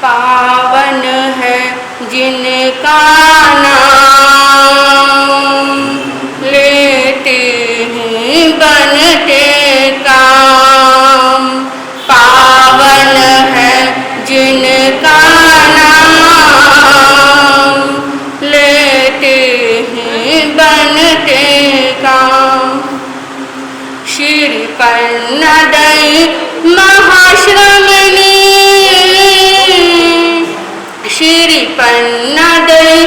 पावन है जिनका नाम, लेते हैं बनते काम। पावन है जिनका नाम, लेते हैं बनते काम। श्रीपन्नदई महाश्रमणी, श्रीपन्नदई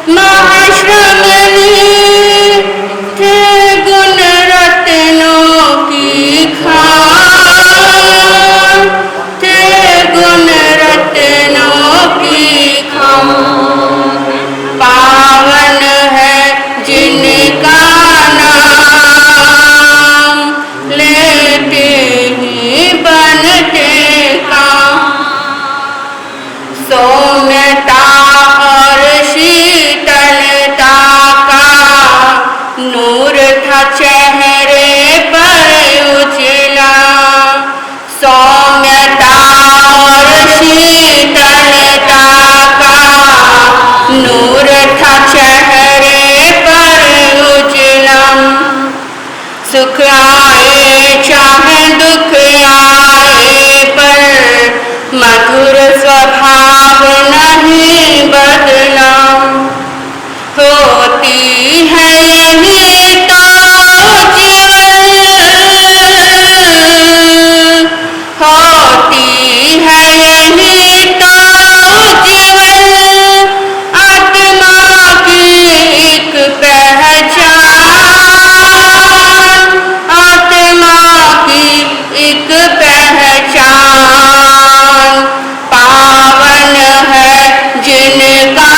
महाश्रमणी, थे गुण रत्नों की खान, थे गुण रत्नों की खान। पावन है जिनका नाम, लेते हैं बनते काम। सौम्यता और शीतलता का नूर था चेहरे पर उजला। सौम्यता और शीतलता का नूर था चेहरे पर उजला। सुख आए चाहे दुख आए पर मधुर स्वभाव नहीं बदला। होती है यही तो जीवन, होती है यही तो जीवन। आत्मा की एक पहचान, आत्मा की एक पहचान। पावन है जिनका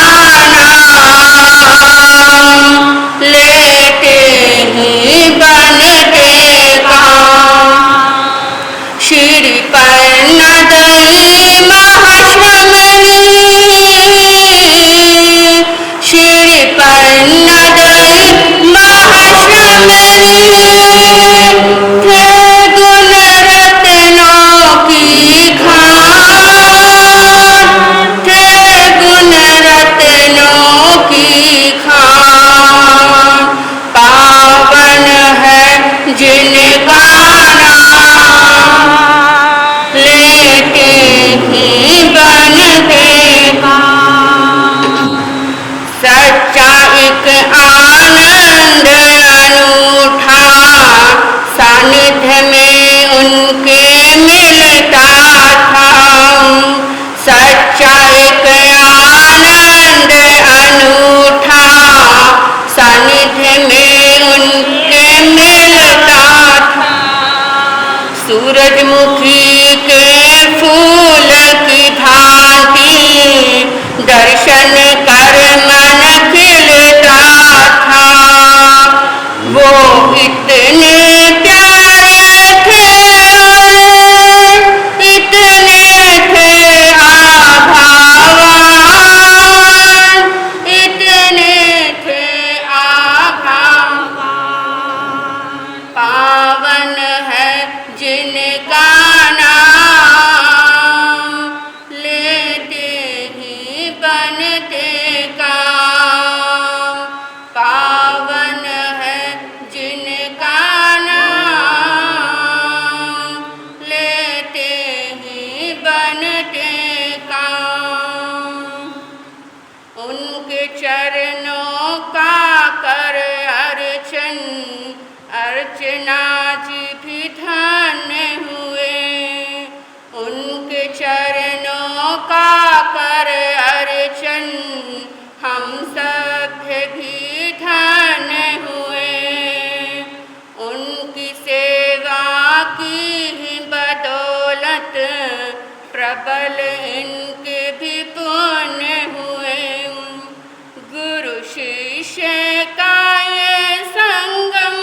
नाम, लेते हैं बनते काम। श्रीपन्नदई महाश्रमणी, श्रीपन्नदई महाश्रमणी, थे गुण रत्नों की खान, थे गुण रत्नों की खान। पावन है जिनका नाम, लेते हैं बनते काम। सच्चा एक आनंद अनूठा, सानिध्य में उनके मिलता था। सच्चा एक आनंद अनूठा, सानिध्य में उनके मिलता था। सूरजमुखी के फूल की भांति दर्शन कर मन खिलता था। वो इतने प्यारे थे, इतने थे आभावान, इतने थे आभावान। पावन है जिनका नाम, लेते हैं बनते काम। पावन है जिनका नाम, लेते हैं बनते काम। उनके चरणों का कर अर्चन, अर्चना जी भी धन्य हुए। उनके चरणों का कर अर्चन, हम सभ्य भी धन्य हुए। उनकी सेवा की ही बदौलत प्रबल इनके भी पुण्य हुए। गुरु शिष्य का ये संगम,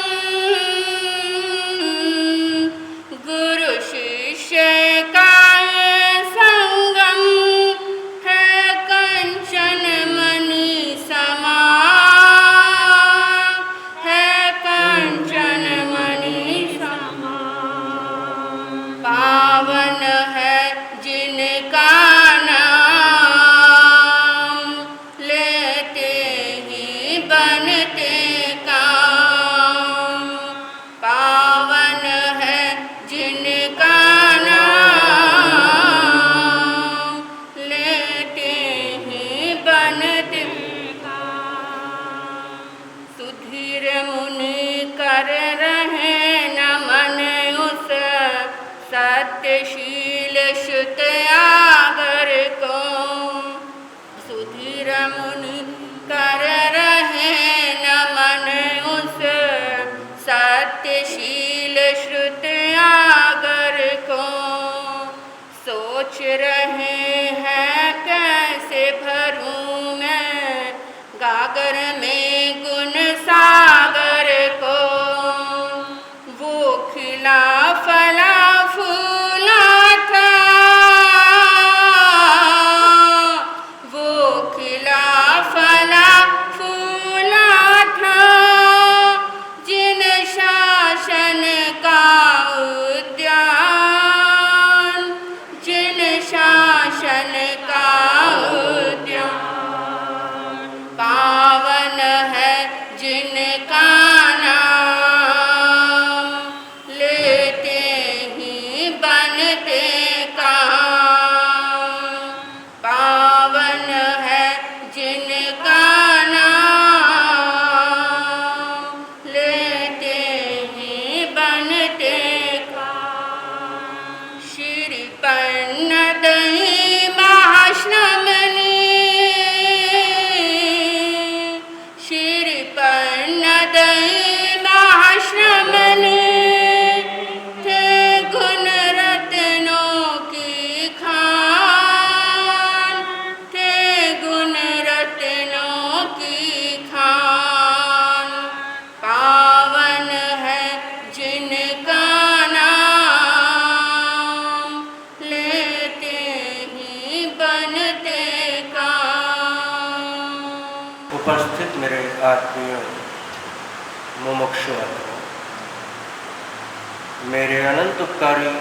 सागर में गुण सागर को वो खिला फला फूला था, वो खिला फला फूला था। जिन शासन का उद्यान, जिन शासन का उद्यान, पावन है जिनका नाम, लेते ही बनते काम। पावन है जिनका नाम, लेते ही बनते काम। श्री पन्नदई महाश्रमणी, श्री पन्नदई महाश्रमणी, थे गुण रत्नों की खान, थे गुण रत्नों की खान। पावन है जिनका नाम, लेते ही बनते काम। उपस्थित मेरे आत्मीयों, मुमुक्षु आत्मा, मेरे अनंत उपकारी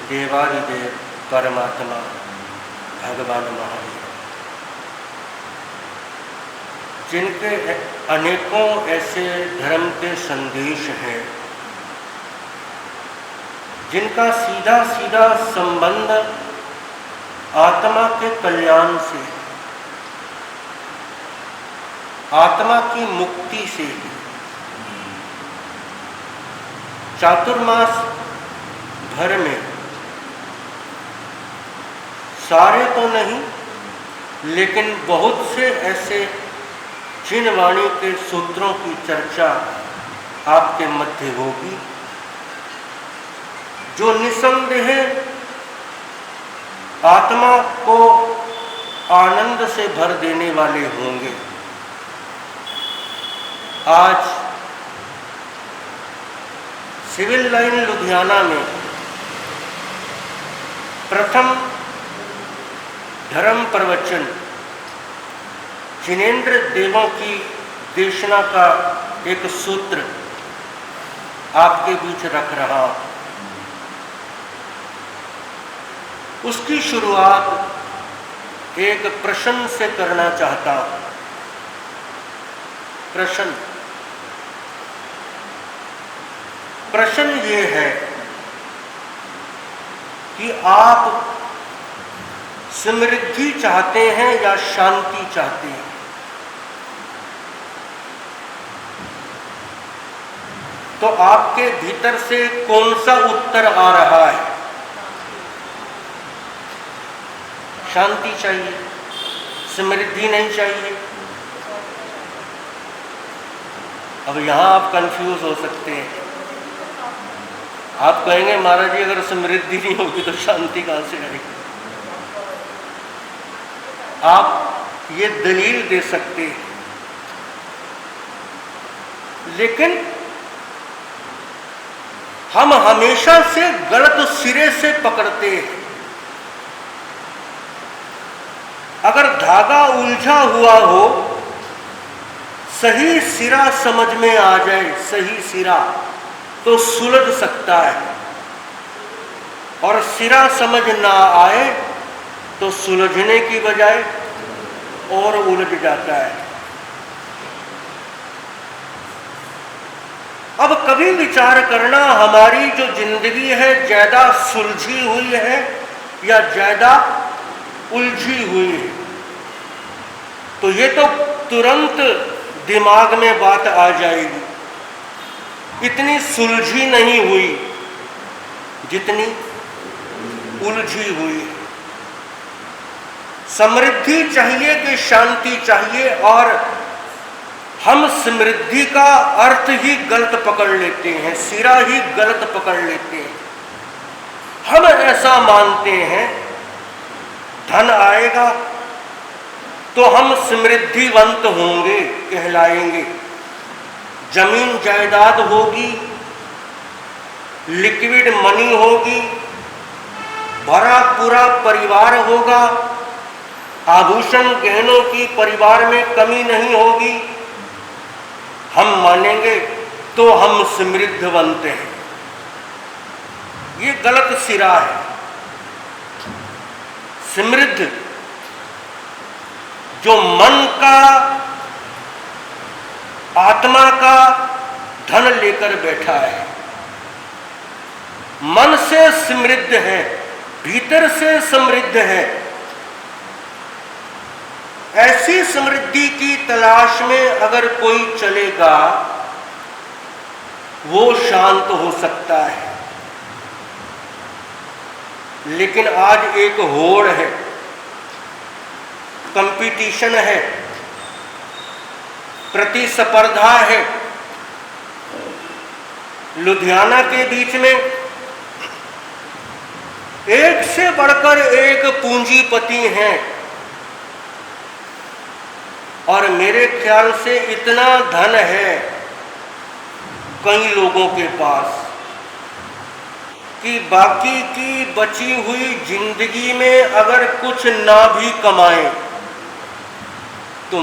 देवादिदेव परमात्मा भगवान महावीर, जिनके अनेकों ऐसे धर्म के संदेश हैं जिनका सीधा सीधा संबंध आत्मा के कल्याण से, आत्मा की मुक्ति से। चातुर्मास भर में सारे तो नहीं, लेकिन बहुत से ऐसे जिन वाणी के सूत्रों की चर्चा आपके मध्य होगी, जो निसंदेह आत्मा को आनंद से भर देने वाले होंगे। आज सिविल लाइन लुधियाना में प्रथम धर्म प्रवचन जिनेंद्र देवों की देशना का एक सूत्र आपके बीच रख रहा हूं। उसकी शुरुआत एक प्रश्न से करना चाहता हूं। प्रश्न ये है कि आप समृद्धि चाहते हैं या शांति चाहते हैं? तो आपके भीतर से कौन सा उत्तर आ रहा है? शांति चाहिए, समृद्धि नहीं चाहिए। अब यहां आप कंफ्यूज हो सकते हैं। आप कहेंगे महाराज जी, अगर समृद्धि नहीं होगी तो शांति कहां से आएगी? आप ये दलील दे सकते हैं, लेकिन हम हमेशा से गलत सिरे से पकड़ते हैं। अगर धागा उलझा हुआ हो, सही सिरा समझ में आ जाए, सही सिरा, तो सुलझ सकता है, और सिरा समझ ना आए तो सुलझने की बजाय और उलझ जाता है। अब कभी विचार करना, हमारी जो जिंदगी है ज्यादा सुलझी हुई है या ज्यादा उलझी हुई है? तो ये तो तुरंत दिमाग में बात आ जाएगी। इतनी सुलझी नहीं हुई जितनी उलझी हुई। समृद्धि चाहिए कि शांति चाहिए, और हम समृद्धि का अर्थ ही गलत पकड़ लेते हैं, सिरा ही गलत पकड़ लेते हैं। हम ऐसा मानते हैं धन आएगा तो हम समृद्धिवंत होंगे, कहलाएंगे। जमीन जायदाद होगी, लिक्विड मनी होगी, भरा पूरा परिवार होगा, आभूषण गहनों की परिवार में कमी नहीं होगी, हम मानेंगे तो हम समृद्धवंत हैं। ये गलत सिरा है। समृद्ध जो मन का, आत्मा का धन लेकर बैठा है, मन से समृद्ध है, भीतर से समृद्ध है, ऐसी समृद्धि की तलाश में अगर कोई चलेगा वो शांत हो सकता है। लेकिन आज एक होड़ है, कंपटीशन है, प्रतिस्पर्धा है। लुधियाना के बीच में एक से बढ़कर एक पूंजीपति हैं और मेरे ख्याल से इतना धन है कई लोगों के पास कि बाकी की बची हुई जिंदगी में अगर कुछ ना भी कमाएं तो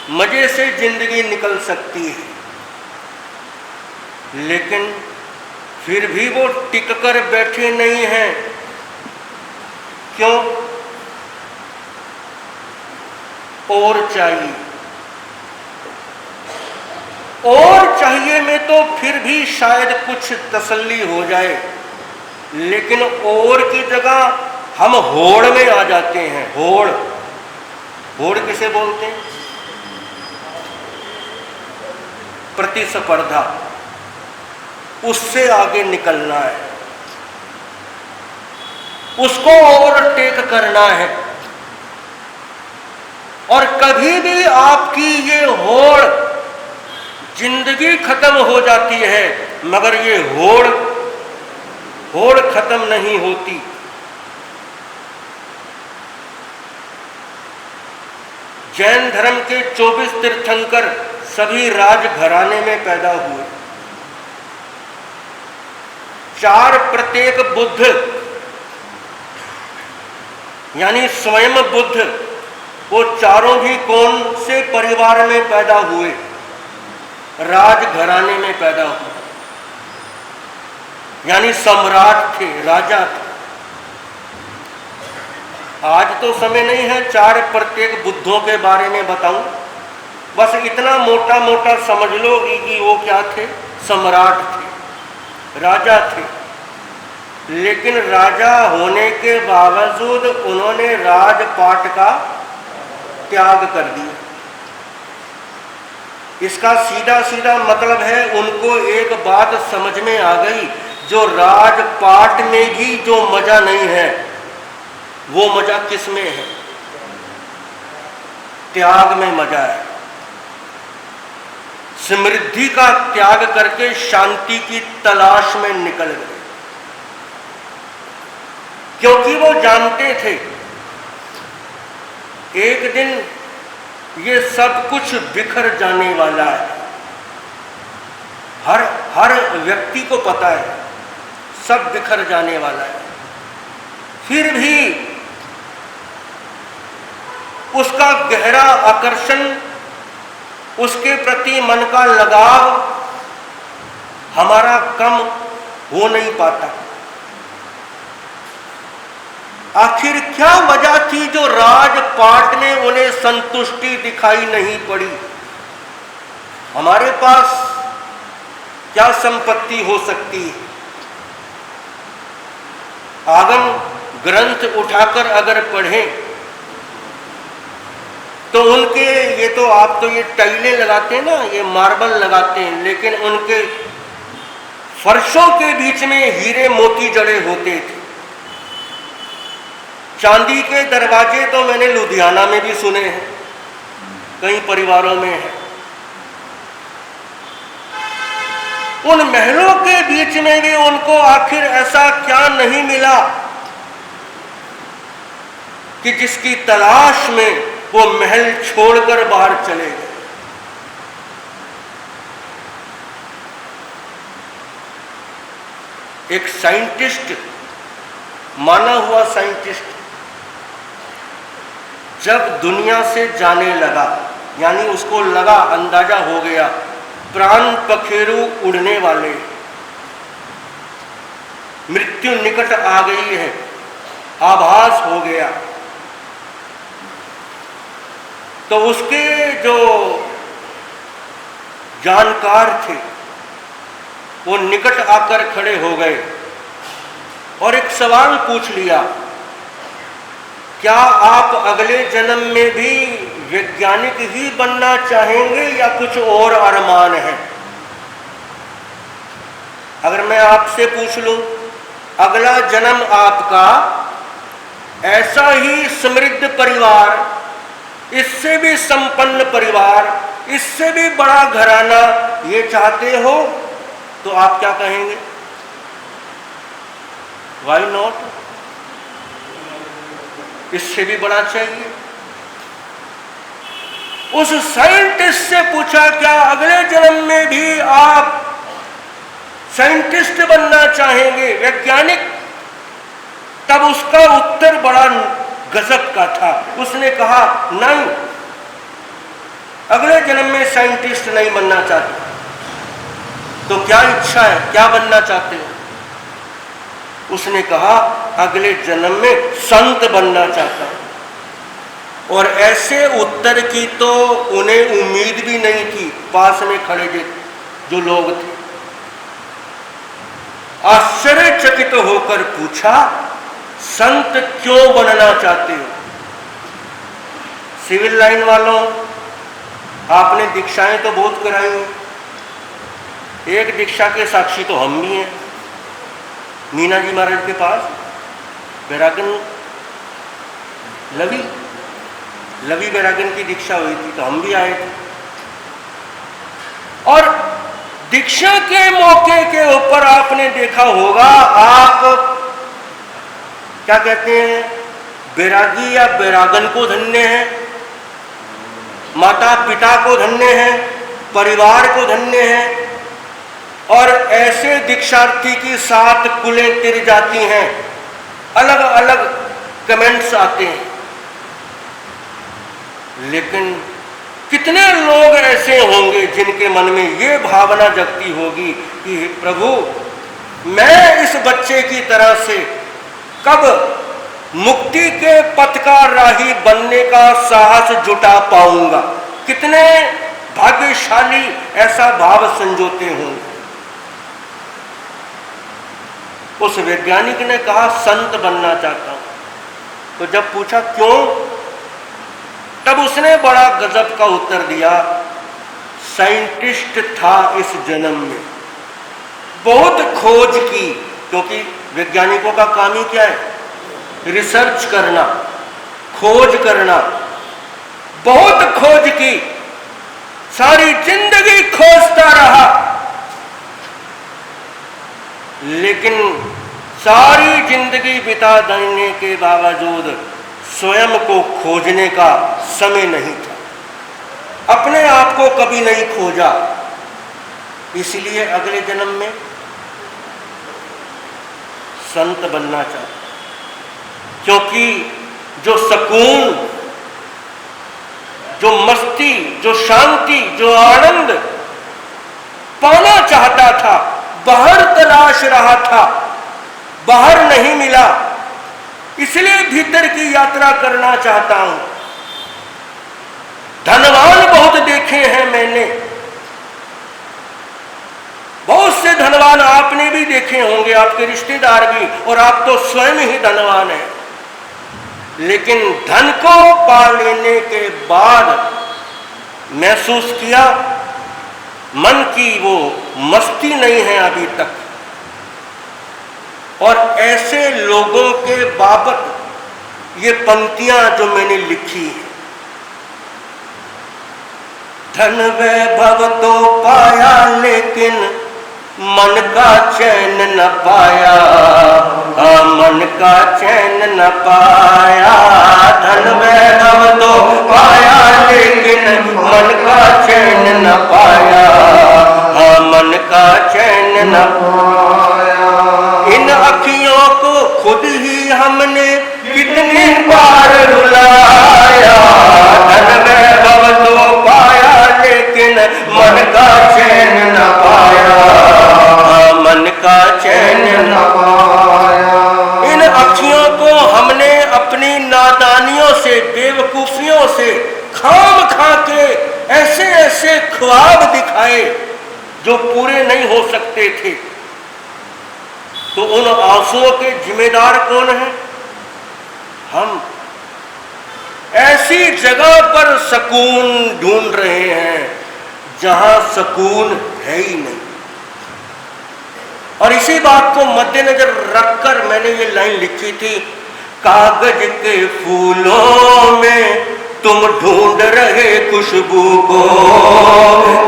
मजे से जिंदगी निकल सकती है। लेकिन फिर भी वो टिक कर बैठे नहीं हैं। क्यों? और चाहिए, और चाहिए में तो फिर भी शायद कुछ तसल्ली हो जाए, लेकिन और की जगह हम होड़ में आ जाते हैं। होड़ किसे बोलते हैं? प्रतिस्पर्धा। उससे आगे निकलना है, उसको ओवरटेक करना है। और कभी भी आपकी ये होड़ जिंदगी खत्म हो जाती है, मगर ये होड़ खत्म नहीं होती। जैन धर्म के 24 तीर्थंकर सभी राजघराने में पैदा हुए। 4 प्रत्येक बुद्ध यानी स्वयं बुद्ध, वो चारों भी कौन से परिवार में पैदा हुए? राजघराने में पैदा हुए, यानी सम्राट थे, राजा थे। आज तो समय नहीं है 4 प्रत्येक बुद्धों के बारे में बताऊं, बस इतना मोटा मोटा समझ लो कि वो क्या थे? सम्राट थे, राजा थे। लेकिन राजा होने के बावजूद उन्होंने राजपाट का त्याग कर दिया। इसका सीधा सीधा मतलब है, उनको एक बात समझ में आ गई, जो राजपाट में भी जो मजा नहीं है, वो मजा किस में है? त्याग में मजा है। समृद्धि का त्याग करके शांति की तलाश में निकल गए, क्योंकि वो जानते थे एक दिन ये सब कुछ बिखर जाने वाला है। हर व्यक्ति को पता है सब बिखर जाने वाला है। फिर भी उसका गहरा आकर्षण, उसके प्रति मन का लगाव हमारा कम हो नहीं पाता। आखिर क्या वजह थी जो राजपाट में उन्हें संतुष्टि दिखाई नहीं पड़ी? हमारे पास क्या संपत्ति हो सकती है? आगम ग्रंथ उठाकर अगर पढ़ें तो उनके, ये तो आप तो ये टाइलें लगाते हैं ना, ये मार्बल लगाते हैं, लेकिन उनके फर्शों के बीच में हीरे मोती जड़े होते थे। चांदी के दरवाजे तो मैंने लुधियाना में भी सुने हैं, कई परिवारों में है। उन महलों के बीच में भी उनको आखिर ऐसा क्या नहीं मिला कि जिसकी तलाश में वो महल छोड़कर बाहर चले गए। एक साइंटिस्ट, माना हुआ साइंटिस्ट, जब दुनिया से जाने लगा, यानी उसको लगा, अंदाजा हो गया प्राण पखेरु उड़ने वाले, मृत्यु निकट आ गई है, आभास हो गया, तो उसके जो जानकार थे वो निकट आकर खड़े हो गए और एक सवाल पूछ लिया, क्या आप अगले जन्म में भी वैज्ञानिक ही बनना चाहेंगे या कुछ और अरमान है? अगर मैं आपसे पूछ लूं, अगला जन्म आपका ऐसा ही समृद्ध परिवार, इससे भी संपन्न परिवार, इससे भी बड़ा घराना ये चाहते हो, तो आप क्या कहेंगे? Why not? इससे भी बड़ा चाहिए। उस साइंटिस्ट से पूछा, क्या अगले जन्म में भी आप साइंटिस्ट बनना चाहेंगे, वैज्ञानिक? तब उसका उत्तर बड़ा गजब का था। उसने कहा, नहीं, अगले जन्म में साइंटिस्ट नहीं बनना चाहता। तो क्या इच्छा है, क्या बनना चाहते हो? उसने कहा, अगले जन्म में संत बनना चाहता हूं। और ऐसे उत्तर की तो उन्हें उम्मीद भी नहीं थी, पास में खड़े जो लोग थे। आश्चर्यचकित होकर पूछा, संत क्यों बनना चाहते हो? सिविल लाइन वालों, आपने दीक्षाएं तो बहुत कराई हैं, एक दीक्षा के साक्षी तो हम भी हैं। मीना जी महाराज के पास बैरागन लवी बैरागन की दीक्षा हुई थी, तो हम भी आए थे। और दीक्षा के मौके के ऊपर आपने देखा होगा, आप क्या कहते हैं, बैरागी या बैरागन को धन्य है, माता पिता को धन्य है, परिवार को धन्य है। और ऐसे दीक्षार्थी की 7 कुलें तिर जाती हैं, अलग अलग कमेंट्स आते हैं। लेकिन कितने लोग ऐसे होंगे जिनके मन में ये भावना जगती होगी कि प्रभु, मैं इस बच्चे की तरह से कब मुक्ति के पथ का राही बनने का साहस जुटा पाऊंगा? कितने भाग्यशाली ऐसा भाव संजोते होंगे। उस वैज्ञानिक ने कहा, संत बनना चाहता हूं। तो जब पूछा क्यों, तब उसने बड़ा गजब का उत्तर दिया, साइंटिस्ट था इस जन्म में, बहुत खोज की, क्योंकि वैज्ञानिकों का काम ही क्या है, रिसर्च करना, खोज करना। बहुत खोज की, सारी जिंदगी खोजता रहा, लेकिन सारी जिंदगी बिता देने के बावजूद स्वयं को खोजने का समय नहीं था, अपने आप को कभी नहीं खोजा। इसलिए अगले जन्म में संत बनना चाहता, क्योंकि जो सुकून, जो मस्ती, जो शांति, जो आनंद पाना चाहता था, बाहर तलाश रहा था, बाहर नहीं मिला, इसलिए भीतर की यात्रा करना चाहता हूं। धनवान बहुत देखे हैं मैंने, बहुत से धनवान आपने भी देखे होंगे, आपके रिश्तेदार भी, और आप तो स्वयं ही धनवान हैं। लेकिन धन को पा लेने के बाद महसूस किया मन की वो मस्ती नहीं है अभी तक। और ऐसे लोगों के बाबत ये पंक्तियां जो मैंने लिखी है, धन वैभव तो पाया लेकिन मन का चैन न पाया, मन का चैन न पाया, धन वैभव तो पाया लेकिन मन का चैन न पाया, हाँ मन का चैन न पाया। इन अखियों को खुद ही हमने कितनी बार रुलाया, धन वैभव तो पाया लेकिन मन का चैन न पाया, हाँ मन का चैन न पाया। इन अखियों को हमने अपनी नादानियों से, बेवकूफियों से खाम खा के ऐसे ऐसे ख्वाब दिखाए जो पूरे नहीं हो सकते थे। तो उन आंसुओं के जिम्मेदार कौन है? हम ऐसी जगह पर सुकून ढूंढ रहे हैं जहां सुकून है ही नहीं। और इसी बात को मद्देनजर रखकर मैंने ये लाइन लिखी थी, कागज के फूलों में तुम ढूंढ रहे खुशबू को,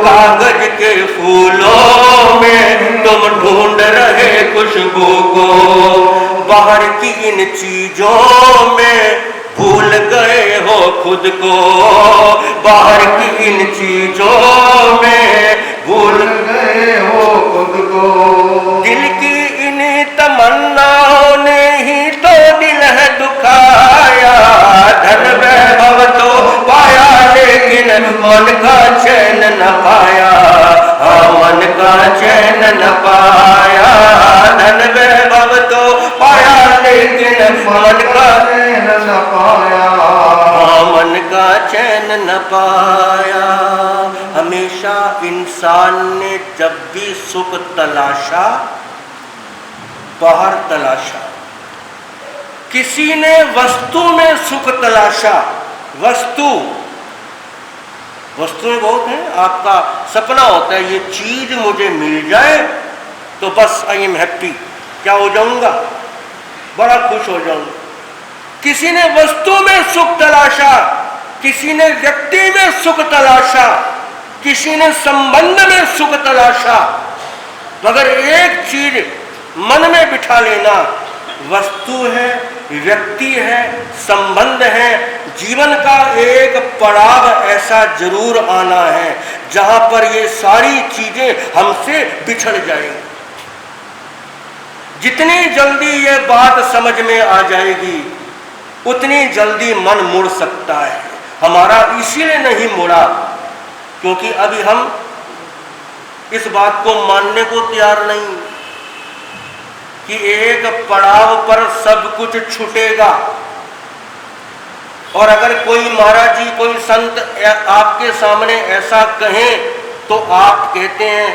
कागज के फूलों में तुम ढूंढ रहे खुशबू को, बाहर की इन चीजों में भूल गए हो खुद को, बाहर की इन चीजों में भूल गए हो खुद को। दिल की इन तमन्नाओं ने ही तो दिल है दुखाया, धन वैभव तो पाया लेकिन मन का चैन न पाया, हाँ मन का चैन न पाया, धन वैभव तो पाया लेकिन मन का चैन न पाया, हाँ मन का चैन न पाया। हमेशा इंसान ने जब भी सुख तलाशा, बाहर तलाशा। किसी ने वस्तु में सुख तलाशा, वस्तु में बहुत है। आपका सपना होता है ये चीज मुझे मिल जाए तो बस आई एम हैप्पी, क्या हो जाऊंगा, बड़ा खुश हो जाऊंगा। किसी ने वस्तु में सुख तलाशा, किसी ने व्यक्ति में सुख तलाशा, किसी ने संबंध में सुख तलाशा, मगर एक चीज मन में बिठा लेना, वस्तु है, व्यक्ति है, संबंध है, जीवन का एक पड़ाव ऐसा जरूर आना है जहां पर ये सारी चीजें हमसे बिछड़ जाएंगी। जितनी जल्दी ये बात समझ में आ जाएगी उतनी जल्दी मन मुड़ सकता है। हमारा इसीलिए नहीं मुड़ा क्योंकि अभी हम इस बात को मानने को तैयार नहीं कि एक पड़ाव पर सब कुछ छूटेगा। और अगर कोई महाराज जी, कोई संत आपके सामने ऐसा कहें तो आप कहते हैं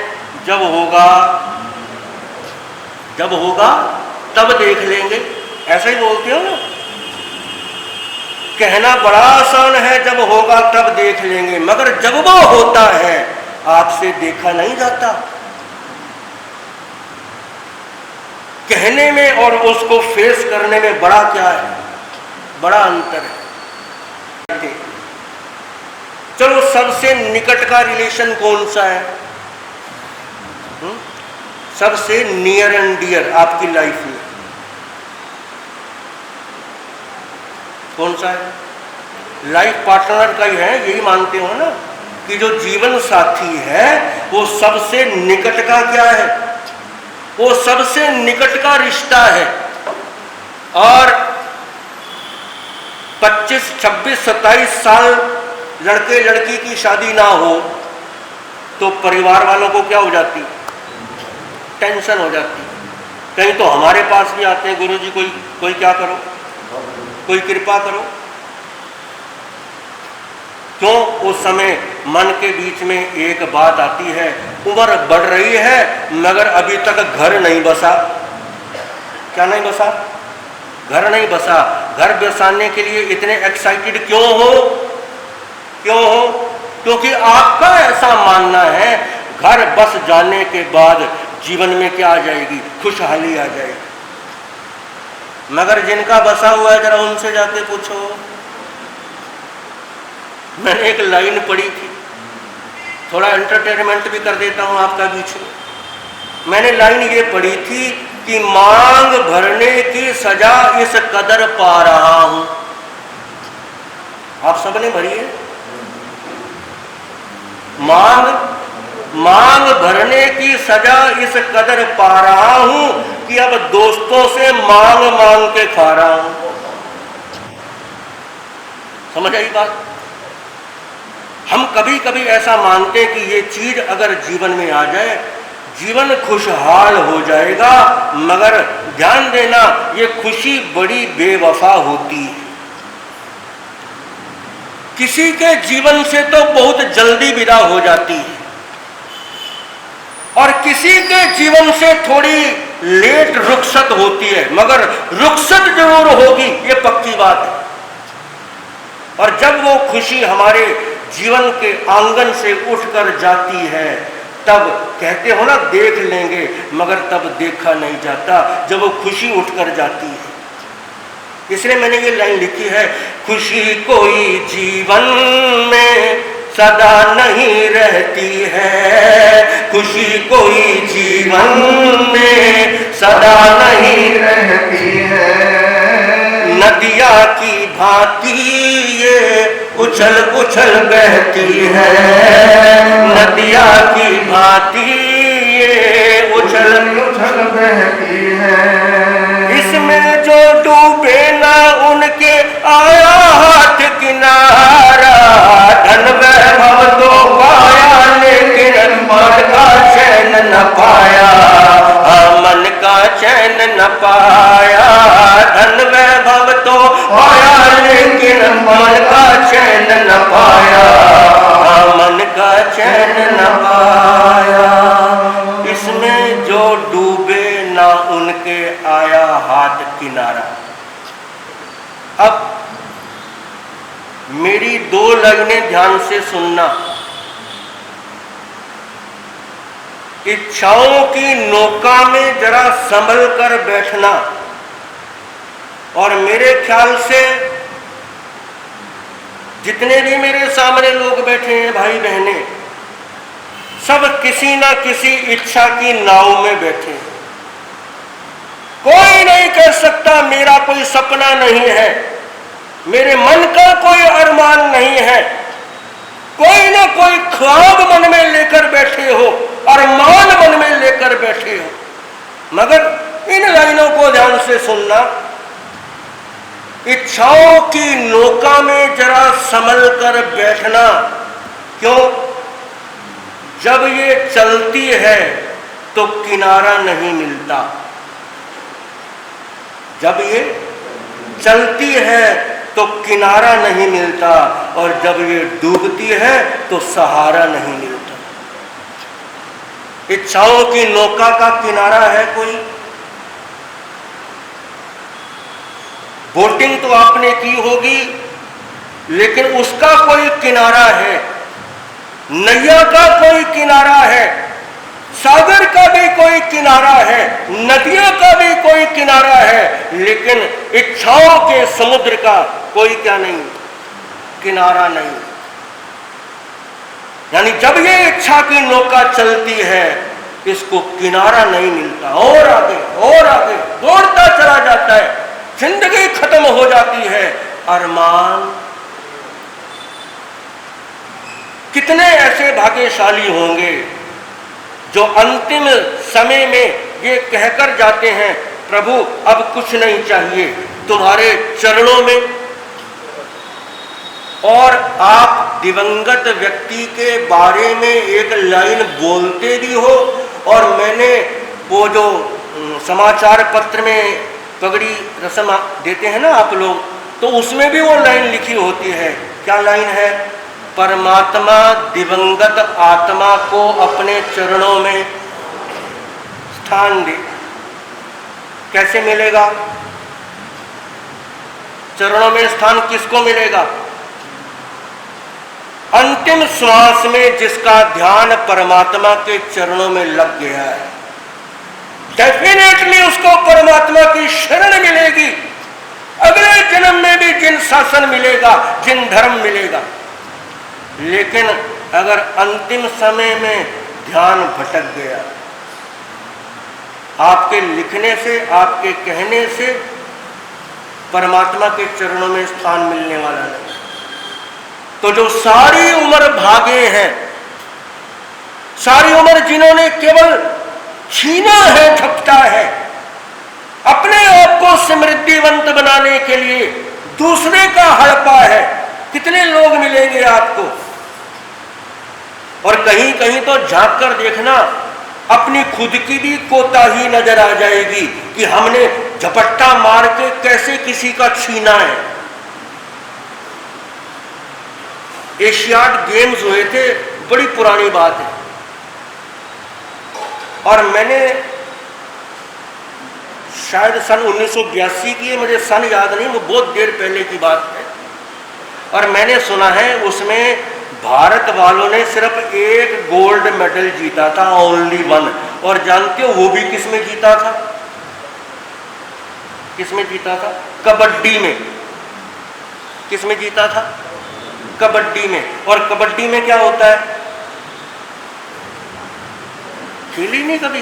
जब होगा तब देख लेंगे, ऐसा ही बोलते हो ना। कहना बड़ा आसान है, जब होगा तब देख लेंगे, मगर जब वो होता है आपसे देखा नहीं जाता। कहने में और उसको फेस करने में बड़ा क्या है, बड़ा अंतर है। चलो सबसे निकट का रिलेशन कौन सा है? सबसे नियर एंड डियर आपकी लाइफ में कौन सा है? लाइफ पार्टनर का ही है, यही मानते हो ना कि जो जीवन साथी है वो सबसे निकट का क्या है, वो सबसे निकट का रिश्ता है। और 25, 26, 27 साल लड़के लड़की की शादी ना हो तो परिवार वालों को क्या हो जाती, टेंशन हो जाती। कहीं तो हमारे पास भी आते हैं, गुरुजी कोई क्या करो, कोई कृपा करो। क्यों? उस समय मन के बीच में एक बात आती है, उम्र बढ़ रही है मगर अभी तक घर नहीं बसा। क्या नहीं बसा? घर नहीं बसा। घर बसाने के लिए इतने एक्साइटेड क्यों हो? क्योंकि आपका ऐसा मानना है घर बस जाने के बाद जीवन में क्या आ जाएगी, खुशहाली आ जाएगी। मगर जिनका बसा हुआ है जरा उनसे जाके पूछो। मैंने एक लाइन पढ़ी थी, थोड़ा एंटरटेनमेंट भी कर देता हूं आपका बीच में। मैंने लाइन ये पढ़ी थी कि मांग भरने की सजा इस कदर पा रहा हूं। सबने भरी है। मांग भरने की सजा इस कदर पा रहा हूं कि अब दोस्तों से मांग मांग के खा रहा हूं। समझ आई बात? हम कभी कभी ऐसा मानते हैं कि ये चीज अगर जीवन में आ जाए जीवन खुशहाल हो जाएगा, मगर ध्यान देना ये खुशी बड़ी बेवफा होती है। किसी के जीवन से तो बहुत जल्दी विदा हो जाती है और किसी के जीवन से थोड़ी लेट रुखसत होती है, मगर रुखसत जरूर होगी, ये पक्की बात है। और जब वो खुशी हमारे जीवन के आंगन से उठकर जाती है तब कहते हो ना देख लेंगे, मगर तब देखा नहीं जाता जब वो खुशी उठकर जाती है। इसलिए मैंने ये लाइन लिखी है, खुशी कोई जीवन में सदा नहीं रहती है, खुशी कोई जीवन में सदा नहीं रहती है। नदिया की भांति ये उछल उछल बहती है, नदिया की भांति ये उछल उछल बहती है। इसमें जो डूबे ना उनके आया हाथ किनारा, धन वैभव तो पाया लेकिन मन का चैन न पाया, मन का चैन न पाया। धन वैभव तो पाया लेकिन मन का चैन न पाया, मन का चैन न पाया। इसमें जो डूबे ना उनके आया हाथ किनारा। अब मेरी दो लाइनें ध्यान से सुनना। इच्छाओं की नौका में जरा संभल कर बैठना, और मेरे ख्याल से जितने भी मेरे सामने लोग बैठे हैं भाई बहने, सब किसी ना किसी इच्छा की नाव में बैठे हैं। कोई नहीं कह सकता मेरा कोई सपना नहीं है, मेरे मन का कोई अरमान नहीं है। कोई ना कोई ख्वाब मन में लेकर बैठे हो, अरमान मन में लेकर बैठे हो, मगर इन लाइनों को ध्यान से सुनना। इच्छाओं की नौका में जरा संभल कर बैठना। क्यों? जब ये चलती है तो किनारा नहीं मिलता, जब ये चलती है तो किनारा नहीं मिलता, और जब ये डूबती है तो सहारा नहीं मिलता। इच्छाओं की नौका का किनारा है कोई? बोटिंग तो आपने की होगी, लेकिन उसका कोई किनारा है, नैया का कोई किनारा है, सागर का भी कोई किनारा है, नदियों का भी कोई किनारा है, लेकिन इच्छाओं के समुद्र का कोई क्या नहीं, किनारा नहीं। यानी जब ये इच्छा की नौका चलती है इसको किनारा नहीं मिलता, और आगे दौड़ता चला जाता है, जिंदगी खत्म हो जाती है। अरमान, कितने ऐसे भाग्यशाली होंगे जो अंतिम समय में ये कहकर जाते हैं, प्रभु अब कुछ नहीं चाहिए, तुम्हारे चरणों में। और आप दिवंगत व्यक्ति के बारे में एक लाइन बोलते भी हो, और मैंने वो जो समाचार पत्र में पगड़ी रस्म देते हैं ना आप लोग, तो उसमें भी वो लाइन लिखी होती है। क्या लाइन है? परमात्मा दिवंगत आत्मा को अपने चरणों में स्थान दे। कैसे मिलेगा? चरणों में स्थान किसको मिलेगा? अंतिम श्वास में जिसका ध्यान परमात्मा के चरणों में लग गया है, डेफिनेटली उसको परमात्मा की शरण मिलेगी। अगले जन्म में भी जिन शासन मिलेगा, जिन धर्म मिलेगा। लेकिन अगर अंतिम समय में ध्यान भटक गया, आपके लिखने से, आपके कहने से परमात्मा के चरणों में स्थान मिलने वाला नहीं। तो जो सारी उम्र भागे हैं, सारी उम्र जिन्होंने केवल छीना है, झपटा है, अपने आप को समृद्धिवंत बनाने के लिए दूसरे का हड़पा है, कितने लोग मिलेंगे आपको। और कहीं कहीं तो झांक कर देखना, अपनी खुद की भी कोताही नजर आ जाएगी कि हमने झपट्टा मार के कैसे किसी का छीना है। एशियाड गेम्स हुए थे, बड़ी पुरानी बात है, और मैंने शायद सन 1982 की है, मुझे सन याद नहीं, वो बहुत देर पहले की बात है। और मैंने सुना है उसमें भारत वालों ने सिर्फ एक गोल्ड मेडल जीता था, ओनली वन। और जानते हो वो भी किस में जीता था? किस में जीता था? कबड्डी में। किस में जीता था? कबड्डी में। और कबड्डी में क्या होता है? खेली नहीं कभी?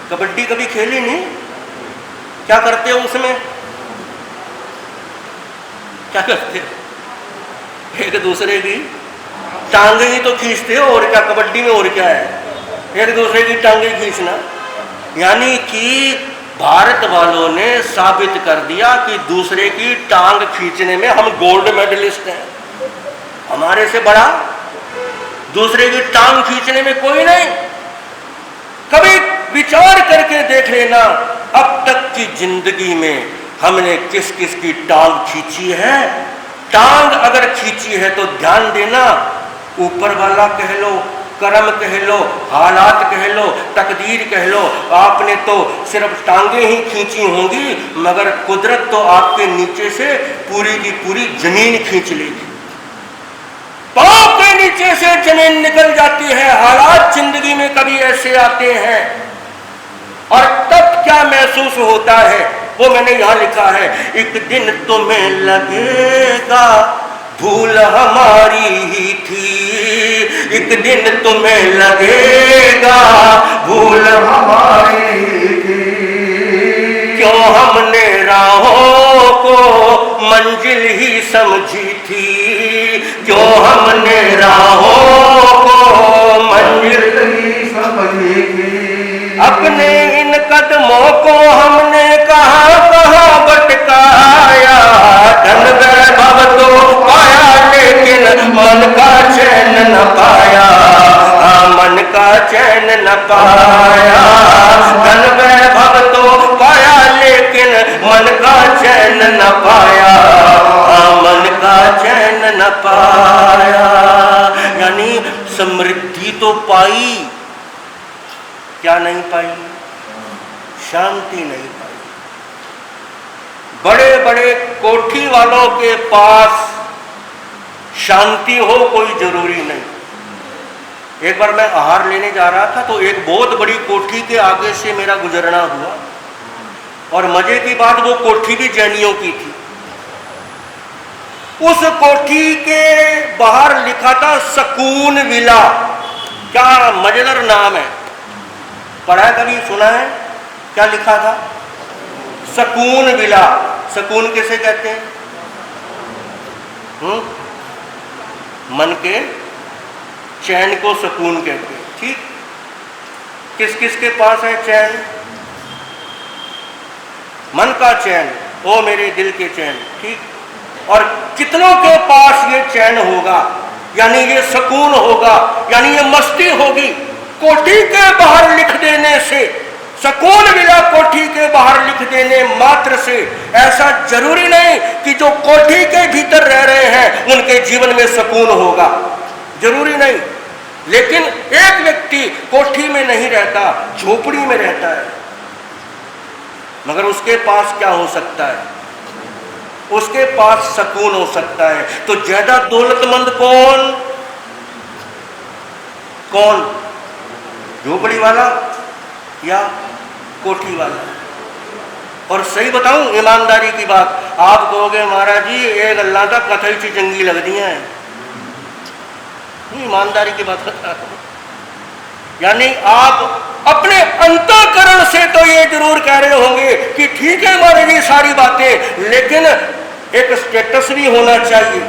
कबड्डी कभी खेली नहीं? क्या करते हो उसमें? क्या करते हो? एक दूसरे की टांगे ही तो खींचते हो, और क्या कबड्डी में और क्या है? एक दूसरे की टांगे खींचना। यानी कि भारत वालों ने साबित कर दिया कि दूसरे की टांग खींचने में हम गोल्ड मेडलिस्ट हैं। हमारे से बड़ा दूसरे की टांग खींचने में कोई नहीं। कभी विचार करके देख लेना, अब तक की जिंदगी में हमने किस किस की टांग खींची है। टांग अगर खींची है तो ध्यान देना, ऊपर वाला कह लो, कर्म कह लो, हालात कह लो, तकदीर कह लो, आपने तो सिर्फ टांगे ही खींची होंगी, मगर कुदरत तो आपके नीचे से पूरी की पूरी जमीन खींच लेगी। पांव के नीचे से जमीन निकल जाती है। हालात जिंदगी में कभी ऐसे आते हैं, और तब क्या महसूस होता है वो मैंने यहां लिखा है। एक दिन तुम्हें लगेगा भूल हमारी ही थी, एक दिन तुम्हें लगेगा भूल हमारी ही थी, क्यों हमने राहों को मंजिल ही समझी थी, क्यों हमने राहों को मंजिल ही समझी थी। अपने इन कदमों को हमने कहां कहां भटकाया, धन वैभव तो पाया लेकिन मन का चैन न पाया, मन का चैन न पाया। धन वैभव तो पाया लेकिन मन का चैन न पाया, मन का चैन न पाया। यानी समृद्धि तो पाई, क्या नहीं पाई? शांति नहीं पाई। बड़े बड़े कोठी वालों के पास शांति हो कोई जरूरी नहीं। एक बार मैं आहार लेने जा रहा था तो एक बहुत बड़ी कोठी के आगे से मेरा गुजरना हुआ, और मजे की बात वो कोठी भी जैनियों की थी। उस कोठी के बाहर लिखा था सकून विला। क्या मजेदार नाम है, पढ़ा है कभी, सुना है? क्या लिखा था? सकून विला। सकून किसे कहते हैं? मन के चैन को सकून कहते हैं। ठीक, किस किस के पास है चैन? मन का चैन, ओ मेरे दिल के चैन। ठीक, और कितनों के पास ये चैन होगा, यानी ये सकून होगा, यानी ये मस्ती होगी। कोठी के बाहर लिख देने से, सकून मिला कोठी के बाहर लिख देने मात्र से ऐसा जरूरी नहीं कि जो कोठी के भीतर रह रहे हैं उनके जीवन में सकून होगा, जरूरी नहीं। लेकिन एक व्यक्ति कोठी में नहीं रहता, झोपड़ी में रहता है, मगर उसके पास क्या हो सकता है? उसके पास सकून हो सकता है। तो ज्यादा दौलतमंद कौन? कौन? झोपड़ी वाला या कोठी वाला? और सही बताऊं, ईमानदारी की बात, आप कहोगे महाराज जी एक अल्लाह का कथई सी चंगी लग दी है। ईमानदारी की बात बता रहा हूं। यानी आप अपने अंतःकरण से तो ये जरूर कह रहे होंगे कि ठीक है महाराज जी सारी बातें, लेकिन एक स्टेटस भी होना चाहिए।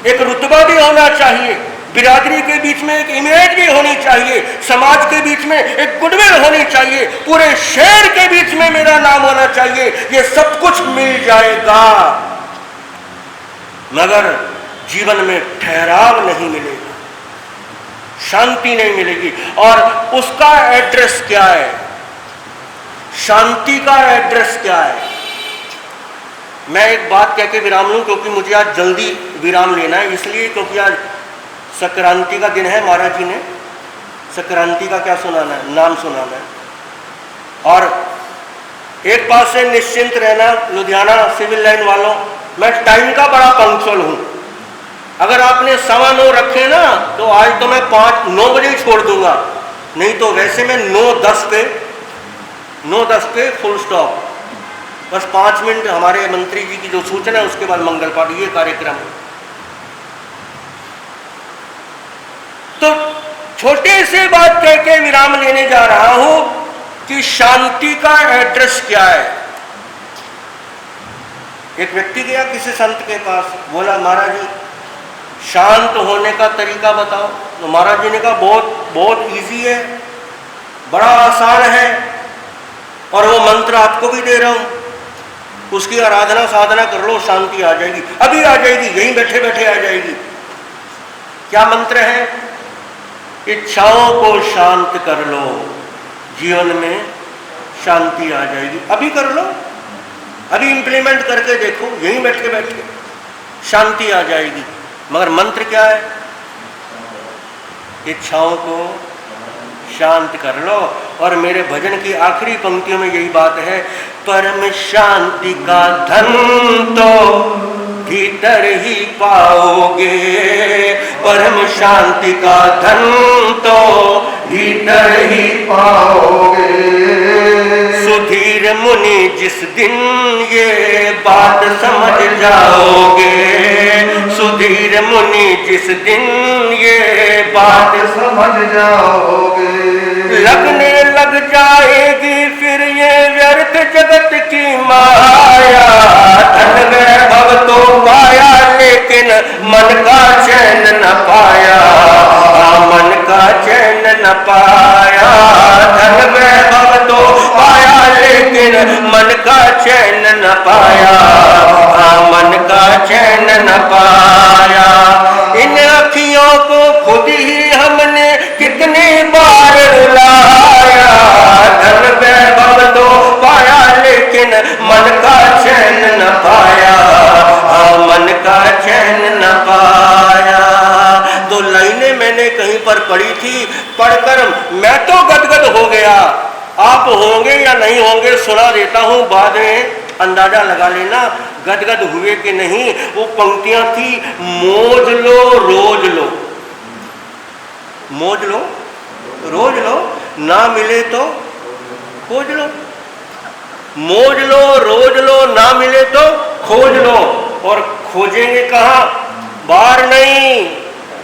एक रुतबा भी होना चाहिए, बिरादरी के बीच में एक इमेज भी होनी चाहिए, समाज के बीच में एक गुडविल होनी चाहिए, पूरे शहर के बीच में मेरा नाम होना चाहिए। ये सब कुछ मिल जाएगा, मगर जीवन में ठहराव नहीं मिलेगा, शांति नहीं मिलेगी। और उसका एड्रेस क्या है? शांति का एड्रेस क्या है? मैं एक बात कह के विराम लूं, क्योंकि मुझे आज जल्दी विराम लेना है, इसलिए क्योंकि आज संक्रांति का दिन है। महाराज जी ने संक्रांति का क्या सुनाना है? नाम सुनाना है। और एक बात से निश्चिंत रहना, लुधियाना सिविल लाइन वालों, मैं टाइम का बड़ा पंक्चुअल हूं। अगर आपने 9:15 रखे ना, तो आज तो मैं 9 बजे छोड़ दूंगा, नहीं तो वैसे मैं 9:10 पे फुल स्टॉप। बस 5 मिनट हमारे मंत्री जी की जो सूचना है, उसके बाद मंगल पाठ, ये कार्यक्रम है। तो छोटे से बात कह के विराम लेने जा रहा हूं कि शांति का एड्रेस क्या है। एक व्यक्ति गया किसी संत के पास, बोला महाराज जी शांत होने का तरीका बताओ। तो महाराज जी ने कहा बहुत इजी है, बड़ा आसान है, और वो मंत्र आपको भी दे रहा हूं, उसकी आराधना साधना कर लो, शांति आ जाएगी, अभी आ जाएगी, यहीं बैठे बैठे आ जाएगी। क्या मंत्र है? इच्छाओं को शांत कर लो, जीवन में शांति आ जाएगी। अभी कर लो, अभी इंप्लीमेंट करके देखो, यहीं बैठे बैठे शांति आ जाएगी। मगर मंत्र क्या है? इच्छाओं को शांत कर लो। और मेरे भजन की आखिरी पंक्तियों में यही बात है, परम शांति का धन तो भीतर ही पाओगे, परम शांति का धन तो भीतर ही पाओगे। सुधीर मुनि जिस दिन ये बात समझ जाओगे, सुधीर मुनि जिस दिन ये बात समझ जाओगे, लगने लग जाएगी फिर ये व्यर्थ जगत की माया। धन वैभव तो पाया लेकिन मन का चैन न पाया, मन का चैन न पाया। धन वैभव तो पाया लेकिन मन का चैन न पाया, मन का चैन न पाया। इन अखियों को खुद ही हमने कितनी बार रुलाया। धन वैभव तो पाया लेकिन मन का चैन न पाया, मन का चैन न पाया। 2 लाइनें मैंने कहीं पर पढ़ी थी, पढ़कर मैं तो गदगद हो गया। आप होंगे या नहीं होंगे सुना देता हूं, बाद में अंदाजा लगा लेना गदगद हुए कि नहीं। वो पंक्तियां थी, मौज लो रोज लो, मौज लो रोज लो, ना मिले तो खोज लो, मौज लो रोज लो, ना मिले तो खोज लो। और खोजेंगे कहाँ? बाहर नहीं,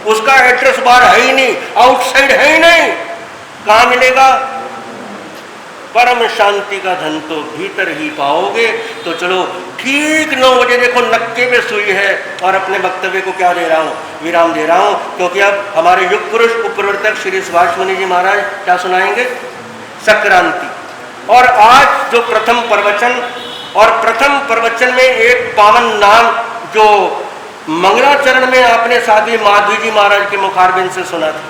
उसका एड्रेस बाहर है ही नहीं, आउटसाइड है ही नहीं, कहाँ मिलेगा? परम शांति का धन तो भीतर ही पाओगे। तो चलो ठीक 9 बजे, देखो नक्के पे सुई है, और अपने वक्तव्य को क्या दे रहा हूँ? विराम दे रहा हूँ, क्योंकि अब हमारे युग पुरुष उपप्रवर्तक श्री सुभाष मुनि जी महाराज क्या सुनाएंगे? संक्रांति। और आज जो प्रथम प्रवचन, और प्रथम प्रवचन में एक पावन नाम जो मंगलाचरण में आपने साध्वी माधवी जी महाराज के मुखारबिंद से सुना था,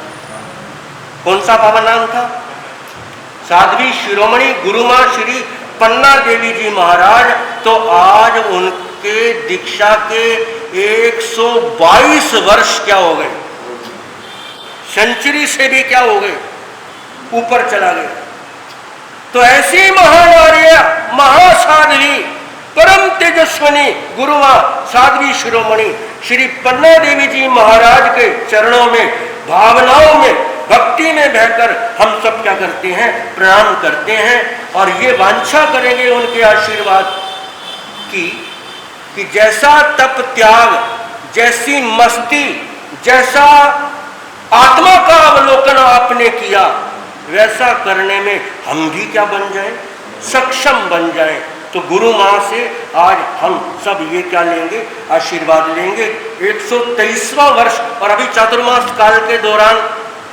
कौन सा पावन नाम था? साध्वी शिरोमणि गुरुमा श्री पन्ना देवी जी महाराज। तो आज उनके दीक्षा के 122 वर्ष क्या हो गए? सेंचुरी से भी क्या हो गए? ऊपर चला गया। तो ऐसी महानार्य, महासाध्वी, परम तेजस्वनी गुरुमा साध्वी शिरोमणि श्री पन्ना देवी जी महाराज के चरणों में, भावनाओं में, भक्ति में बहकर हम सब क्या करते हैं? प्रणाम करते हैं। और ये वांछा करेंगे उनके आशीर्वाद की कि जैसा तप त्याग, जैसी मस्ती, जैसा आत्मा का अवलोकन आपने किया, वैसा करने में हम भी क्या बन जाएं? सक्षम बन जाएं। तो गुरु माँ से आज हम सब ये क्या लेंगे, आशीर्वाद लेंगे। 123वां वर्ष और अभी चातुर्मास काल के दौरान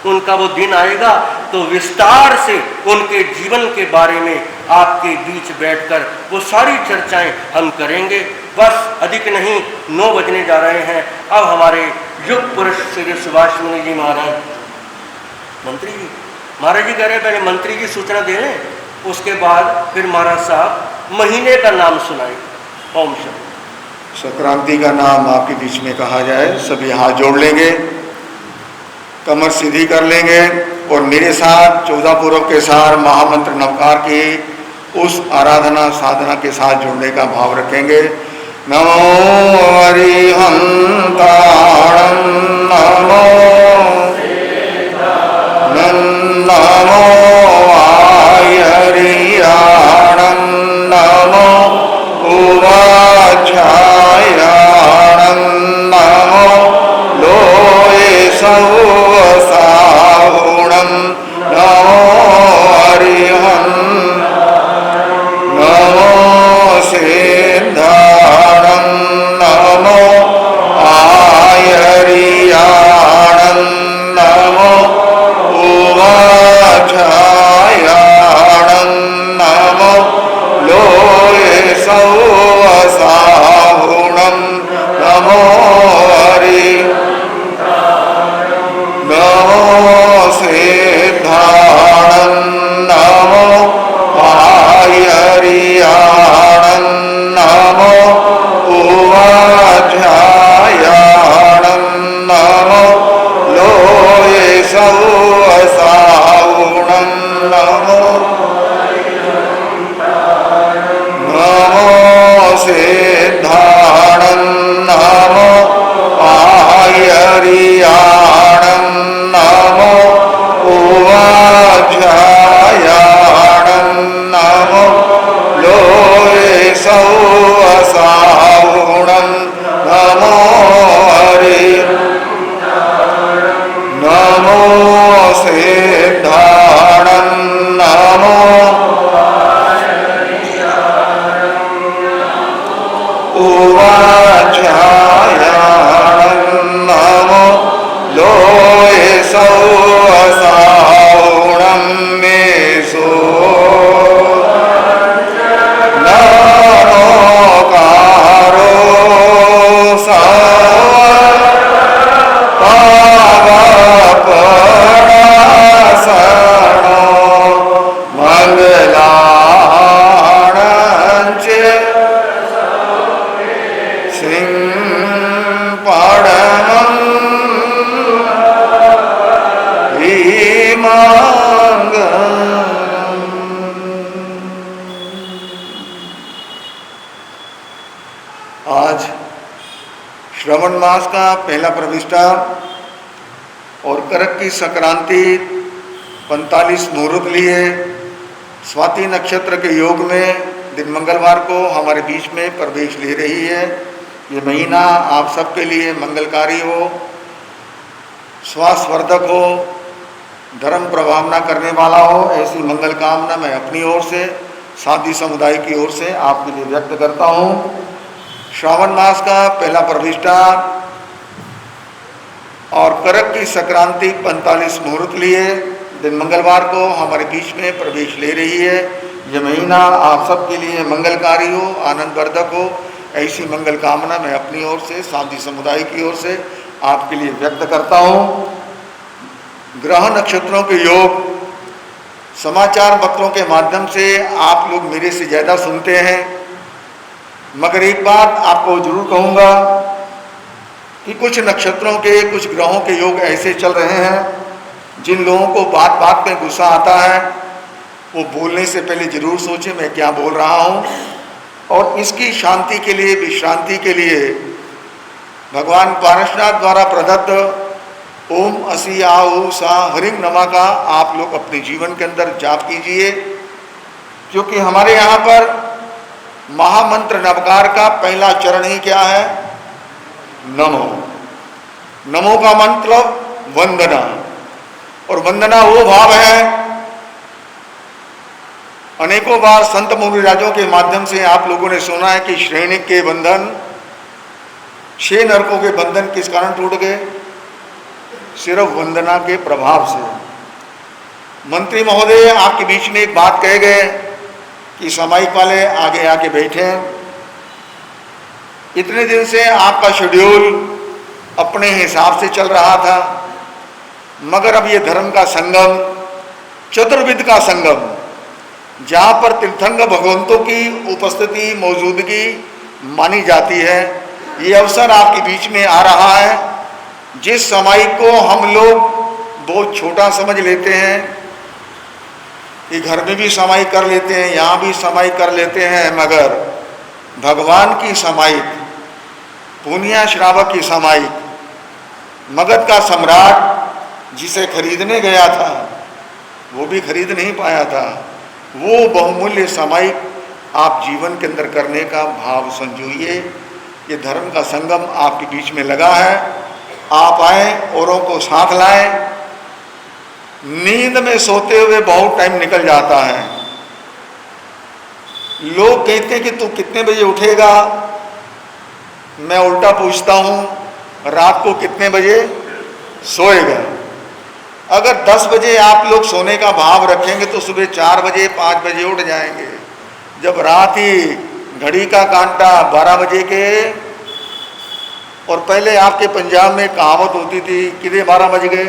उनका वो दिन आएगा, तो विस्तार से उनके जीवन के बारे में आपके बीच बैठकर वो सारी चर्चाएं हम करेंगे। बस अधिक नहीं, 9 बजने जा रहे हैं। अब हमारे युग पुरुष श्री सुभाष मुनि जी महाराज, मंत्री जी, महाराज जी कह रहे हैं पहले मंत्री जी सूचना दे लें, उसके बाद फिर महाराज साहब महीने का नाम सुनाए। ओम शांति। संक्रांति का नाम आपके बीच में कहा जाए, सभी हाथ जोड़ लेंगे, कमर सीधी कर लेंगे और मेरे साथ 14 पूर्व के साथ महामंत्र नवकार की उस आराधना साधना के साथ जुड़ने का भाव रखेंगे। नमो हरिहंताणं नमो नमो हरियाणं नमो उवाचायाणं नमो लोये सौवसाहुणं नमो हरिहं नमो सिद्धाणं नमो आयरियाणं नमो उवाचायाणं नमो लोये सौवसाहुणं नमो हरि नमो सिद्धाणं नमो आयरियाणं नमो उवाचायाणं नमो लोये सौवसाहुणं नमो नमो सिद्धाणं नमो आयरियाणं नमो उवाचायाणं नमो लोये सौवसाहुणं नमो हरि नमो सिद्धाणं नमो उवाचायाणं नमो लोये सौवसाहुणं मे सो नमोकारो पावपरासनो मंगलाणं च सिंपणमं आज श्रवण मास का पहला प्रविष्टा और करक की संक्रांति 45 मुहूर्त लिए स्वाति नक्षत्र के योग में दिन मंगलवार को हमारे बीच में प्रवेश ले रही है। ये महीना आप सबके लिए मंगलकारी हो, स्वास्थ्यवर्धक हो, धर्म प्रभावना करने वाला हो, ऐसी मंगल कामना मैं अपनी ओर से साधी समुदाय की ओर से आपके लिए व्यक्त करता हूँ। श्रावण मास का पहला प्रविष्टा और करक की संक्रांति 45 मुहूर्त लिए दिन मंगलवार को हमारे बीच में प्रवेश ले रही है। यह महीना आप सबके लिए मंगलकारी हो, आनंदवर्धक हो, ऐसी मंगल कामना मैं अपनी ओर से साधी समुदाय की ओर से आपके लिए व्यक्त करता हूँ। ग्रह नक्षत्रों के योग समाचार पत्रों के माध्यम से आप लोग मेरे से ज़्यादा सुनते हैं, मगर एक बात आपको जरूर कहूँगा कि कुछ नक्षत्रों के, कुछ ग्रहों के योग ऐसे चल रहे हैं जिन लोगों को बात बात में गुस्सा आता है वो बोलने से पहले जरूर सोचें मैं क्या बोल रहा हूँ। और इसकी शांति के लिए, विश्रांति के लिए भगवान पारशनाथ द्वारा प्रदत्त ओम असी आओ सा हरिंग नमा का आप लोग अपने जीवन के अंदर जाप कीजिए, क्योंकि हमारे यहाँ पर महामंत्र नवकार का पहला चरण ही क्या है? नमो। नमो का मंत्र वंदना, और वंदना वो भाव है अनेकों बार संत मुनिराजों के माध्यम से आप लोगों ने सुना है कि श्रेणी के बंधन, 6 नरकों के बंधन किस कारण टूट गए? सिर्फ वंदना के प्रभाव से। मंत्री महोदय आपके बीच में एक बात कह गए कि सामायिक वाले आगे आके बैठे हैं। इतने दिन से आपका शेड्यूल अपने हिसाब से चल रहा था, मगर अब ये धर्म का संगम, चतुर्विद का संगम, जहाँ पर तीर्थंकर भगवंतों की उपस्थिति, मौजूदगी मानी जाती है, ये अवसर आपके बीच में आ रहा है। जिस सामायिक को हम लोग बहुत छोटा समझ लेते हैं कि घर में भी सामायिक कर लेते हैं, यहाँ भी सामायिक कर लेते हैं, मगर भगवान की सामायिक, पुनिया श्रावक की सामायिक, मगध का सम्राट जिसे खरीदने गया था वो भी खरीद नहीं पाया था, वो बहुमूल्य सामायिक आप जीवन के अंदर करने का भाव संजोइए। ये धर्म का संगम आपके बीच में लगा है, आप आए, औरों को साथ लाएं। नींद में सोते हुए बहुत टाइम निकल जाता है। लोग कहते हैं कि तू कितने बजे उठेगा, मैं उल्टा पूछता हूं, रात को कितने बजे सोएगा? अगर 10 बजे आप लोग सोने का भाव रखेंगे तो सुबह 4 बजे 5 बजे उठ जाएंगे। जब रात ही घड़ी का कांटा 12 बजे के, और पहले आपके पंजाब में कहावत होती थी कितने 12 बज गए,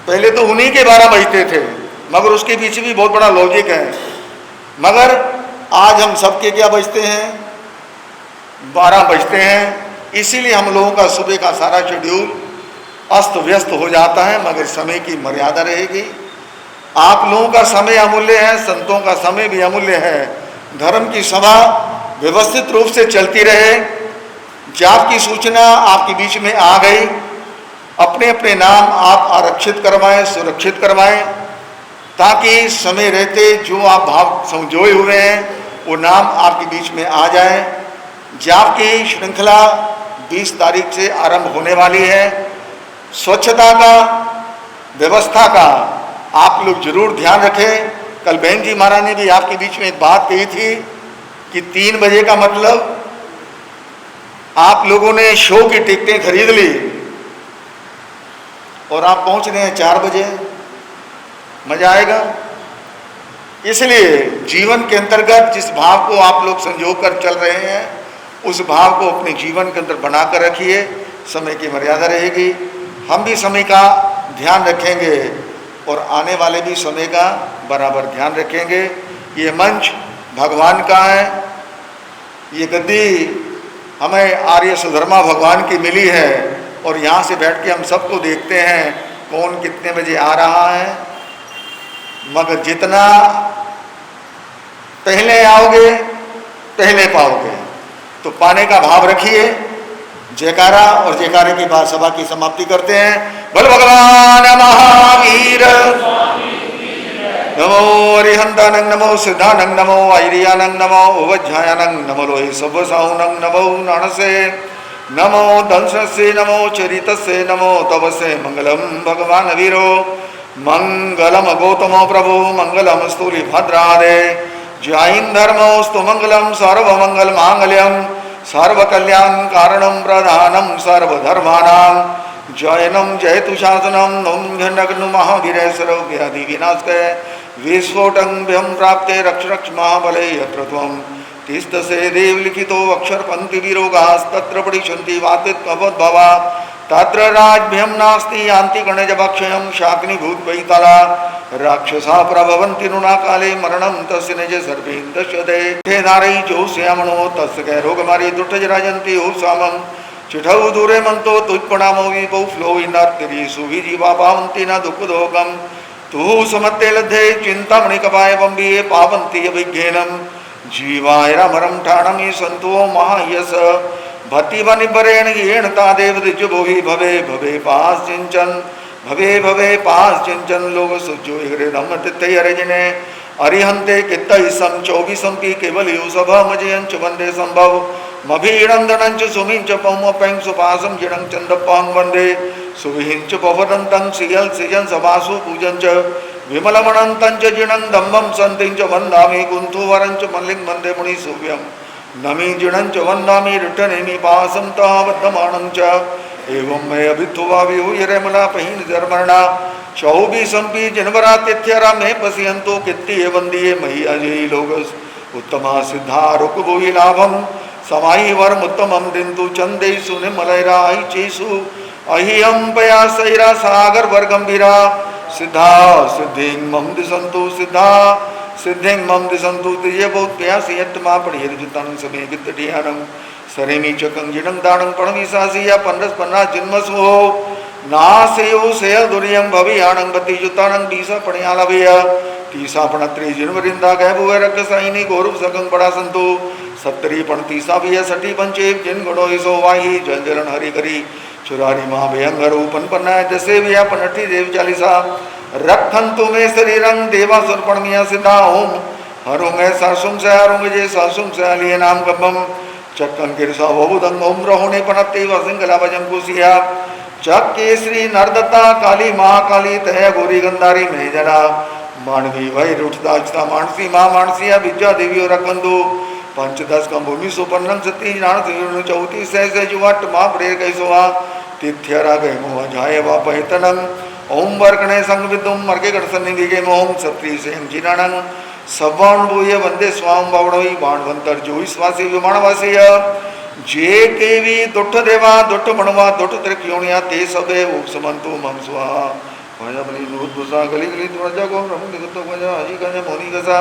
पहले तो उन्हीं के 12 बजते थे, मगर उसके पीछे भी बहुत बड़ा लॉजिक है। मगर आज हम सबके क्या बजते हैं? 12 बजते हैं। इसीलिए हम लोगों का सुबह का सारा शेड्यूल अस्त व्यस्त हो जाता है, मगर समय की मर्यादा रहेगी। आप लोगों का समय अमूल्य है, संतों का समय भी अमूल्य है। धर्म की सभा व्यवस्थित रूप से चलती रहे। जाप की सूचना आपके बीच में आ गई, अपने अपने नाम आप आरक्षित करवाएं, सुरक्षित करवाएं, ताकि समय रहते जो आप भाव संजोए हुए हैं वो नाम आपके बीच में आ जाए। जाप की श्रृंखला 20 तारीख से आरंभ होने वाली है। स्वच्छता का, व्यवस्था का आप लोग जरूर ध्यान रखें। कल बहन जी महाराज ने भी आपके बीच में एक बात कही थी कि 3 बजे का मतलब आप लोगों ने शो की टिकटें खरीद ली और आप पहुंच रहे हैं 4 बजे, मजा आएगा। इसलिए जीवन के अंतर्गत जिस भाव को आप लोग संजो कर चल रहे हैं उस भाव को अपने जीवन के अंदर बना कर रखिए। समय की मर्यादा रहेगी, हम भी समय का ध्यान रखेंगे और आने वाले भी समय का बराबर ध्यान रखेंगे। ये मंच भगवान का है, ये गद्दी हमें आर्य सुधर्मा भगवान की मिली है, और यहाँ से बैठ के हम सबको देखते हैं कौन कितने बजे आ रहा है। मगर जितना पहले आओगे पहले पाओगे, तो पाने का भाव रखिए। जयकारा और जयकारे के बाद सभा की समाप्ति करते हैं। बोल भगवान महावीर, नमो अरिहंतानंग, नमो सिद्धानंग, नमो आयरियानंग, नमो उवज्झायानंग, नमो लोहि सव्वसाहुनंग, नमो नाणसे, नमो दंससे, नमो चरितसे, नमो तवसे। मंगलम भगवान वीरो, मंगलम गौतमो प्रभु, मंगलम स्थूलिभद्रादे, जैन धर्मोस्तु मंगलम, सर्वमंगल मांगल्यम, सर्वकल्याण कारणम प्रधानम सर्वधर्माणां, जयनम जयतु शासनम, नम महावीरेश्वरव्याधि विनाशके, विस्फोटं प्राप्ते रक्ष रक्ष महाबले यत्र त्वं तिष्ठसे देव लिखितो अक्षर पंक्ति विरोगास्तत्र पठिष्यन्ति वातित्वद्भवा, तत्र राजभ्यं नास्ति यान्ति गणजभक्षयं शाकिनीभूत वैतला, राक्षसा प्रभवन्ति नृणा काले मरणं तस्य निज सर्वेन दश्यते, ते धारयि जोष्यामणो तस्य कै रोगमारी दुष्टजराजन्ति उपसामं, चिठौ दूरे मंतो तुत्पणामो विपौ फ्लो इनार्तिरी सुविजीवा पावन्ति न दुःखदोगं, तु समत्ते लद्धे चिन्तामणि कपाय बम्बिये पावन्ति अभिज्ञेनं, जीवाय रामरं ठाणं सन्तो महायस, भक्तिवनिबरेण येण तादेव दिज्जभोहि भवे भवे पास चिंचन, भवे भवे पास चिंचन लोग सुजो हृदम तिथयरजने, अरिहंते कित्तहिसं 24 केवल युसभा मजयंच वंदे संभव, मभीडंदनंच सुमिंच पौमपें सुपासं जिणं चंदपां वंदे, सुविहिंच पवदन्तं सियल सिजन सभासु पूजंच, विमलमणंतंच जिणं धम्मं संतिंच वंदामि कुंथुवरंच मल्लिं वंदे मुनिसूव्यं नमी जिणंच वंदामि रिटनेमि पासं तावद्धमानं च एवं मे अभिथुवा विहुयरे मला पहिन जर्मरणा चौबी संपी जनवरा तिथ्यरा में पसियंतो कित्ती वंदिये मही अजयी लोगस उत्तमा सिद्धा रुकभुई लाभम समाई वर्म उत्तमम दिंतु चंदे सुने मलयरा आई चेसु अहियम पया सैरा सागर वर्गंभीरा सिद्धा सिद्धिं मम दिसंतु सिद्धा सिद्धिं मम दिसंतु ये बहुत प्यासी यत्मा पढ़ियर जुतानं समय गित्तटियानं सरेमी चकं जिणं दाणं पणविसासिया पंडस पन्ना जन्मसो नासयो सेल दुरियं भवियाणं बति जुतानं बीसा पणयालवया तीसा पणत्री जिनवरिंदा गैबुवे रकसाइनी गौरव सगं बड़ा संतो सत्तरी पण तीसा भी सटी पंचेव जिन गणो इसो वाही जंजरन हरि करी चुरारी महा भयंकर उपन पन्ना जैसे व्या पनठी देव चालीसा रखंतु में शरीरं देवा सुरपण मिया सिद्धा ओम हरुंगे सरसुम से हरुंगे जे सरसुम से अलिए नाम गब्बम चक्कन गिरसा वबुदंग ओम रहोने पनत्ती वसिंगला भजन कुसिया चक केसरी नरदत्ता काली महाकाली तह गोरी गंधारी में जरा मानवी वही रुठदाचता मानसी मां मानसिया विद्या देवी रखंदु पंचदश कम भूमि सुपन्नम सती नान देवी चौती से जुवट मां प्रेर कैसोवा तिथ्यरा गए मोह जाए वा पहितनं ओम वर्कणे संग विदुम मर्गे गणसन्नि विगे मोहम सत्री सेम जिनानं सवाण बुये वंदे स्वाम बावणोई बाणवंतर जोई स्वासी विमानवासी जे केवी दुठ देवा दुठ मणवा दुठ त्रिक्योणिया ते सबे उपसमंतु मम स्वाहा भजा बलि दूध भुसा गली गली त्वजा गो रमु निगतो भजा हजी गजा मोनी गसा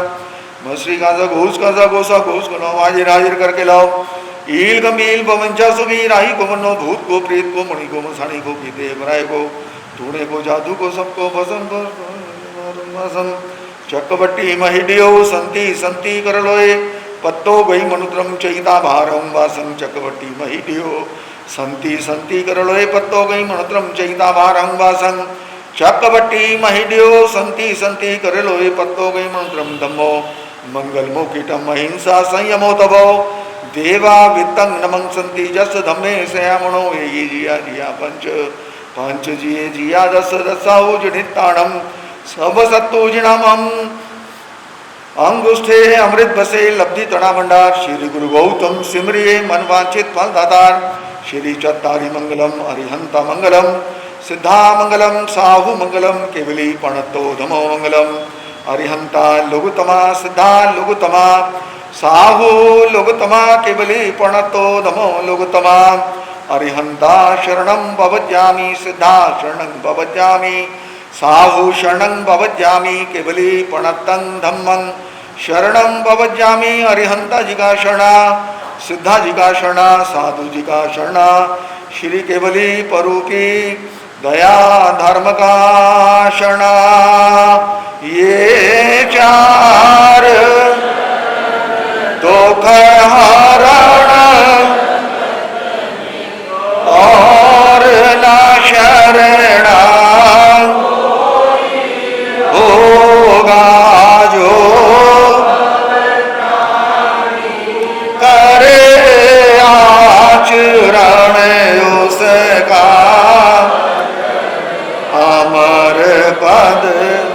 मश्री गाजा गोसा घोष गनो हाजिर हाजिर करके लाओ ईल गमील पवंचा सुबी राही को मनो भूत को प्रेत को मणि को मसाणी को पीते बराय को धूणे को जादू को सबको भसम पर चक्रवट्टी महिडियो संति संति कर लोए पत्तो गई मनुत्रम चैता भारम वासं चक्रवट्टी महिडियो संति संति कर लोए पत्तो गई मनुत्रम चैता भारम वासं चक्रवट्टी महिडियो संति संति कर लोए पत्तो गई मनुत्रम धम्मो मंगल मोकिटम अहिंसा संयमो तभो देवा वित्तं नमं संति जस धम्मे सयामणो ये जिया जिया पंच पंच जिये जिया दस दसाओ जनिताणम सब सत्तो जिनामम अंगुष्ठे अमृत बसे लब्धि तणा भंडार श्री गुरु गौतम सिमरिये मन वांछित फल दातार श्री चत्तारी मंगलम अरिहंता मंगलम सिद्धा मंगलम साहु मंगलम केवली पणतो धमो मंगलम अरिहंता लघुतमा सिद्धा लघुतमा साहु लघुतमा केवली पणतो धमो लघुतमा अरिहंता शरणं भवज्यामि सिद्धा शरणं भवज्यामि साहु शरणं भवज्यामि केवली पणतं धम्मं शरणं भवज्यामि अरिहंता जी का शरणा सिद्धा जी का शरणा साधु जी का शरणा श्री केवली परुकी दया धर्म का शरणा ये चार दुख हरण और ना शरणा होगा जो करे आचरण उसका अमर पद